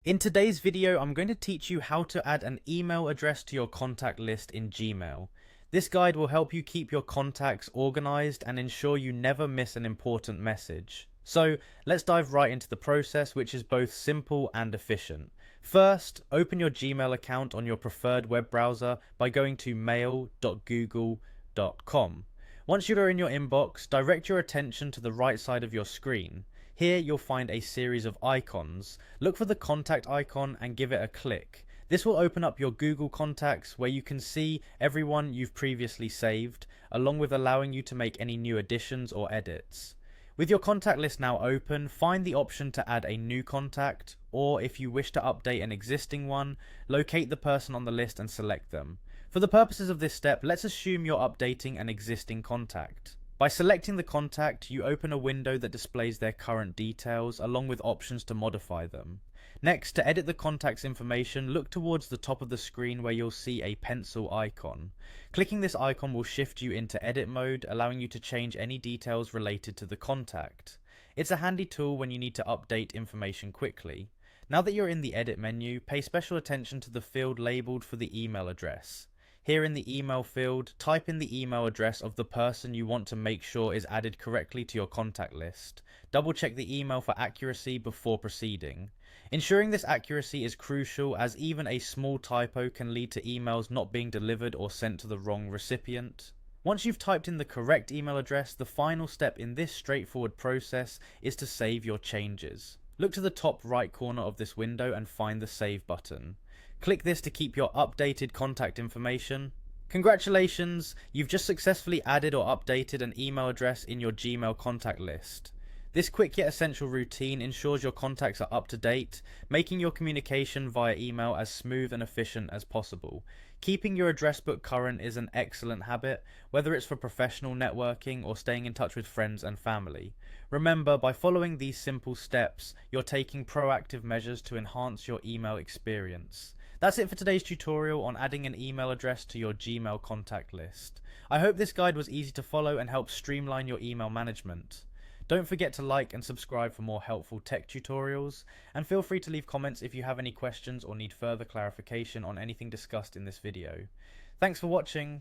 In today's video, I'm going to teach you how to add an email address to your contact list in Gmail. This guide will help you keep your contacts organized and ensure you never miss an important message. So let's dive right into the process, which is both simple and efficient. First, open your Gmail account on your preferred web browser by going to mail.google.com. Once you are in your inbox, direct your attention to the right side of your screen. Here you'll find a series of icons. Look for the contact icon and give it a click. This will open up your Google contacts where you can see everyone you've previously saved, along with allowing you to make any new additions or edits. With your contact list now open, find the option to add a new contact, or if you wish to update an existing one, locate the person on the list and select them. For the purposes of this step, let's assume you're updating an existing contact. By selecting the contact, you open a window that displays their current details along with options to modify them. Next, to edit the contact's information, look towards the top of the screen where you'll see a pencil icon. Clicking this icon will shift you into edit mode, allowing you to change any details related to the contact. It's a handy tool when you need to update information quickly. Now that you're in the edit menu, pay special attention to the field labeled for the email address. Here in the email field, type in the email address of the person you want to make sure is added correctly to your contact list. Double check the email for accuracy before proceeding. Ensuring this accuracy is crucial, as even a small typo can lead to emails not being delivered or sent to the wrong recipient. Once you've typed in the correct email address, the final step in this straightforward process is to save your changes. Look to the top right corner of this window and find the Save button. Click this to keep your updated contact information. Congratulations, you've just successfully added or updated an email address in your Gmail contact list. This quick yet essential routine ensures your contacts are up to date, making your communication via email as smooth and efficient as possible. Keeping your address book current is an excellent habit, whether it's for professional networking or staying in touch with friends and family. Remember, by following these simple steps, you're taking proactive measures to enhance your email experience. That's it for today's tutorial on adding an email address to your Gmail contact list. I hope this guide was easy to follow and helped streamline your email management. Don't forget to like and subscribe for more helpful tech tutorials, and feel free to leave comments if you have any questions or need further clarification on anything discussed in this video. Thanks for watching.